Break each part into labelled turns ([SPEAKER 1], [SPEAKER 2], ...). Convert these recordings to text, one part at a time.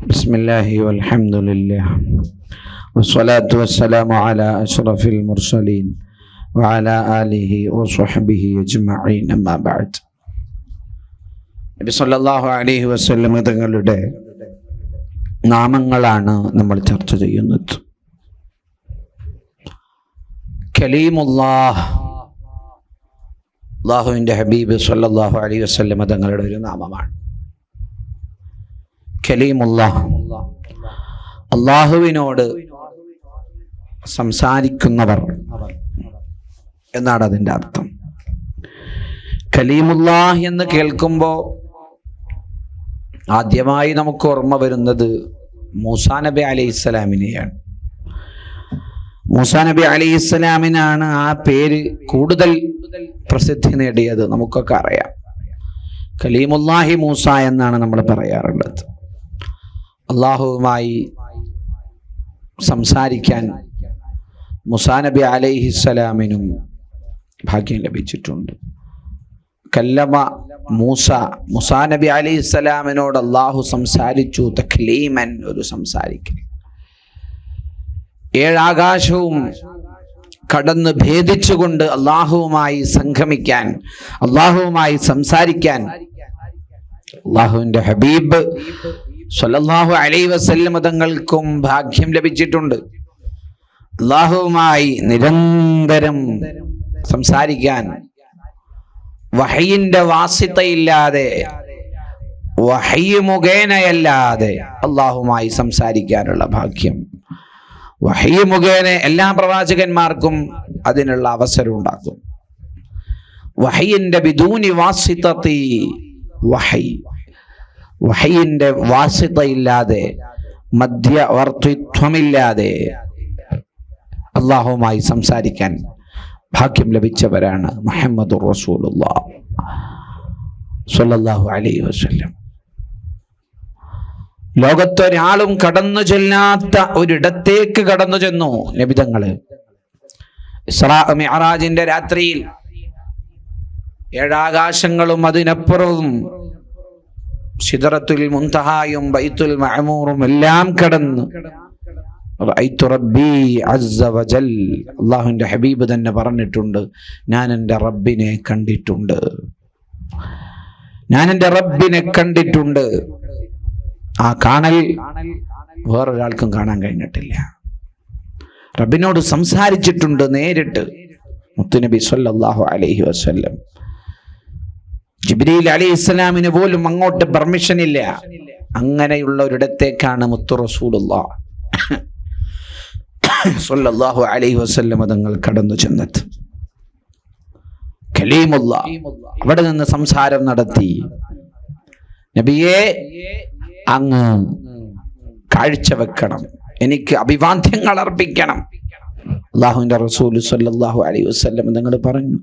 [SPEAKER 1] ബിസ്മില്ലാഹി വൽഹംദുലില്ലാഹ് വസ്സലാത്തു വസ്സലാമു അലാ അഷ്റഫിൽ മുർസലീൻ വഅലാ ആലിഹി വസ്വഹ്ബിഹി അജ്മഈൻ അമ്മാ ബഅദ്. നബി സല്ലല്ലാഹു അലൈഹി വസല്ലം തങ്ങളുടെ നാമങ്ങളാണ് നമ്മൾ ചർച്ച ചെയ്യുന്നത്. കലീമുല്ലാഹ്, അല്ലാഹുവിൻ്റെ ഹബീബ് സല്ലല്ലാഹു അലൈഹി വസല്ലം തങ്ങളുടെ ഒരു നാമമാണ്. കലീമുല്ലാഹ്, അല്ലാഹുവിനോട് സംസാരിക്കുന്നവർ എന്നാണ് അതിൻ്റെ അർത്ഥം. കലീമുല്ലാഹ് എന്ന് കേൾക്കുമ്പോൾ ആദ്യമായി നമുക്ക് ഓർമ്മ വരുന്നത് മൂസാ നബി അലൈഹിസ്സലാമിനെയാണ്. മൂസാ നബി അലൈഹിസ്സലാമിനാണ് ആ പേര് കൂടുതൽ പ്രസിദ്ധി നേടിയത്. നമുക്കൊക്കെ അറിയാം, കലീമുല്ലാഹി മൂസ എന്നാണ് നമ്മൾ പറയാറുള്ളത്. അള്ളാഹുവുമായി സംസാരിക്കാൻ മൂസാ നബി അലൈഹിസ്സലാമിനും ഭാഗ്യം ലഭിച്ചിട്ടുണ്ട്. കല്ലമ മൂസാ നബി അലൈഹിസ്സലാമിനോട് അള്ളാഹു സംസാരിച്ചു തക്ലീമൻ, ഒരു സംസാരിക്കൽ. 7 ആകാശവും കടന്ന് ഭേദിച്ചുകൊണ്ട് അള്ളാഹുവുമായി സംഗമിക്കാൻ, അള്ളാഹുവുമായി സംസാരിക്കാൻ അള്ളാഹുവിൻ്റെ ഹബീബ് സ്വല്ലല്ലാഹു അലൈഹി വസല്ലം തങ്ങൾക്കും ഭാഗ്യം ലഭിച്ചിട്ടുണ്ട്. അള്ളാഹുവുമായി നിരന്തരം സംസാരിക്കാൻ, വഹയിന്റെ വാസിത്തയില്ലാതെ, വഹയ് മുഖേനയല്ലാതെ അള്ളാഹുവുമായി സംസാരിക്കാനുള്ള ഭാഗ്യം. വഹയ് മുഖേന എല്ലാ പ്രവാചകന്മാർക്കും അതിനുള്ള അവസരം ഉണ്ടാക്കും. വഹയിന്റെ ബിദൂനി വാസിത്തത്തി വഹയ്, വഹയിന്റെ വാസിത്തയില്ലാതെ, മധ്യവർത്തിത്വമില്ലാതെ അള്ളാഹുവുമായി സംസാരിക്കാൻ ഭാഗ്യം ലഭിച്ചവരാണ് മുഹമ്മദുർ റസൂലുള്ളാഹ് സ്വല്ലല്ലാഹു അലൈഹി വസല്ലം. ലോകത്തൊരാളും കടന്നു ചെല്ലാത്ത ഒരിടത്തേക്ക് കടന്നു ചെന്നു നബിതങ്ങള്. ഇസ്രാ മിഅ്റാജിന്റെ രാത്രിയിൽ 7 ആകാശങ്ങളും അതിനപ്പുറവും സിദ്റത്തുൽ മുൻതഹായും ബൈത്തുൽ മഅമൂറും എല്ലാം കടന്ന് റഅയ്തു റബ്ബി അസ്സ വജൽ, അല്ലാഹുവിൻ്റെ ഹബീബ് തന്നെ പറഞ്ഞിട്ടുണ്ട്, ഞാൻ എൻ്റെ റബ്ബിനെ കണ്ടിട്ടുണ്ട്, ഞാൻ എൻ്റെ റബ്ബിനെ കണ്ടിട്ടുണ്ട്. ആ കാണൽ വേറൊരാൾക്കും കാണാൻ കഴിഞ്ഞിട്ടില്ല. റബ്ബിനോട് സംസാരിച്ചിട്ടുണ്ട് നേരിട്ട് മുത്തുനബി സല്ലല്ലാഹു അലൈഹി വസല്ലം. ജിബ്രീൽ അലൈഹിസ്സലാമിന് പോലും അങ്ങോട്ട് പെർമിഷൻ ഇല്ല. അങ്ങനെയുള്ള ഒരിടത്തേക്കാണ് മുത്തു റസൂലുള്ളാഹ് സല്ലല്ലാഹു അലൈഹി വസല്ലം തങ്ങൾ കടന്നു ചെന്നത്. കലീമുല്ലാഹ്, അവിടെ നിന്ന് സംസാരം നടത്തി. നബിയെ, അങ്ങ് കാഴ്ചവെക്കണം, എനിക്ക് അഭിവാദ്യങ്ങൾ അർപ്പിക്കണം. അല്ലാഹുവിൻ്റെ റസൂൽ സല്ലല്ലാഹു അലൈഹി വസല്ലം തങ്ങൾ പറഞ്ഞു,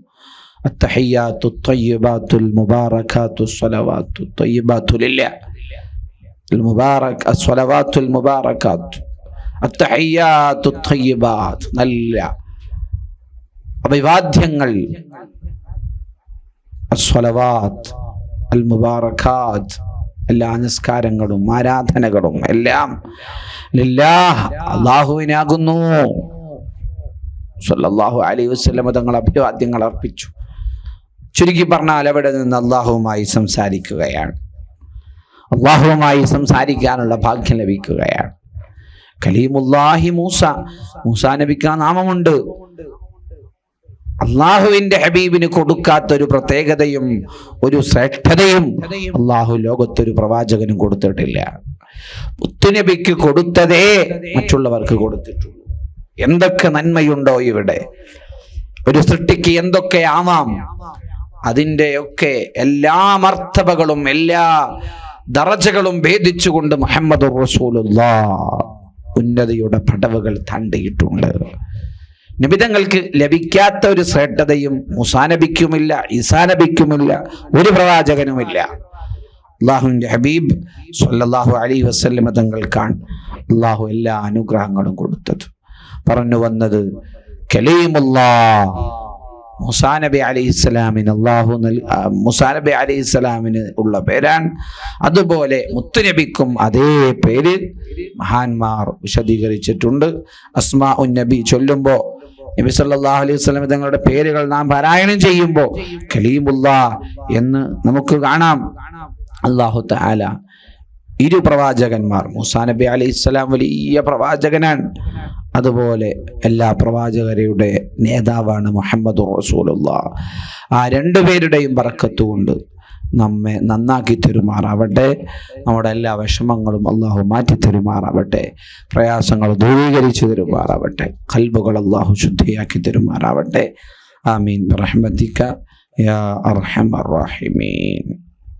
[SPEAKER 1] അത്തഹിയ്യാത്തു ത്വയ്യിബാത്തുൽ മുബാറകാത്തു സ്വലവാത്തു ത്വയ്യിബാത്തു ലില്ലാഹ് അൽ മുബാറക അസ്സലവാത്തുൽ മുബാറകാത്തു അത്തഹിയ്യാത്തു ത്വയ്യിബാത്ത്, നല്ല അഭിവാദ്യങ്ങൾ, അസ്സലവാത്ത് അൽ മുബാറകാത്ത്, എല്ലാ നിസ്കാരങ്ങളും ആരാധനകളും എല്ലാം ലില്ലാഹ്, അല്ലാഹുവിനാകുന്നു. സല്ലല്ലാഹു അലൈഹി വസല്ലം തങ്ങൾ അഭിവാദ്യങ്ങൾ അർപ്പിച്ചു. ചുരുക്കി പറഞ്ഞാൽ അവിടെ നിന്ന് അള്ളാഹുവുമായി സംസാരിക്കുകയാണ്, അള്ളാഹുവുമായി സംസാരിക്കാനുള്ള ഭാഗ്യം ലഭിക്കുകയാണ്. കലീമുല്ലാഹി മൂസാ നബിക്ക് ആ നാമമുണ്ട്. അള്ളാഹുവിന്റെ ഹബീബിന് കൊടുക്കാത്തൊരു പ്രത്യേകതയും ഒരു ശ്രേഷ്ഠതയും അള്ളാഹു ലോകത്തൊരു പ്രവാചകനും കൊടുത്തിട്ടില്ല. മുത്തുനബിക്ക് കൊടുത്തതേ മറ്റുള്ളവർക്ക് കൊടുത്തിട്ടുള്ളൂ. എന്തൊക്കെ നന്മയുണ്ടോ ഇവിടെ, ഒരു സൃഷ്ടിക്ക് എന്തൊക്കെ ആവാം, അതിൻ്റെയൊക്കെ എല്ലാ മർത്തബകളും എല്ലാ ദറജകളും ഭേദിച്ചുകൊണ്ട് മുഹമ്മദുർ റസൂലുള്ളാഹ് ഉന്നതിയുടെ പടവുകൾ താണ്ടിയിട്ടുണ്ട്. നബിതങ്ങൾക്ക് ലഭിക്കാത്ത ഒരു ശ്രേഷ്ഠതയും മൂസാ നബിക്കുമില്ല, ഈസാ നബിക്കുമില്ല, ഒരു പ്രവാചകനുമില്ല. അല്ലാഹുവിൻ്റെ ഹബീബ് സ്വല്ലല്ലാഹു അലൈഹി വസല്ലം തങ്ങൾക്കാണ് അല്ലാഹു എല്ലാ അനുഗ്രഹങ്ങളും കൊടുത്തത്. പറഞ്ഞു വന്നത് കലീമുല്ലാഹ്, മൂസാ നബി അലൈഹിസ്സലാമിന് മൂസാ നബി അലൈഹിസ്സലാമിന് ഉള്ള പേരാണ്. അതുപോലെ മുത്തുനബിക്കും അതേ പേര് മഹാന്മാർ വിശദീകരിച്ചിട്ടുണ്ട്. അസ്മാ ഉൻ നബി ചൊല്ലുമ്പോൾ, നബി സല്ലല്ലാഹു അലൈഹി വസല്ലം തങ്ങളുടെ പേരുകൾ നാം പാരായണം ചെയ്യുമ്പോൾ കലീമുല്ലാഹ് എന്ന് നമുക്ക് കാണാം. അല്ലാഹു തആല ഇരു പ്രവാചകന്മാർ, മൂസാ നബി അലൈഹിസ്സലാം വലിയ പ്രവാചകനാണ്, അതുപോലെ എല്ലാ പ്രവാചകരുടെ നേതാവാണ് മുഹമ്മദുർ റസൂലുള്ളാഹ്. ആ രണ്ടുപേരുടെയും ബറക്കത്ത് കൊണ്ട് നമ്മെ നന്നാക്കി തരുമാറാവട്ടെ. നമ്മുടെ എല്ലാ വിഷമങ്ങളും അള്ളാഹു മാറ്റി തരുമാറാവട്ടെ. പ്രയാസങ്ങൾ ദൂരീകരിച്ചു തരുമാറാവട്ടെ. ഖൽബുകൾ അള്ളാഹു ശുദ്ധിയാക്കി തരുമാറാവട്ടെ. ആമീൻ ബിറഹ്മതിക യാ അർഹമർ റഹീമീൻ.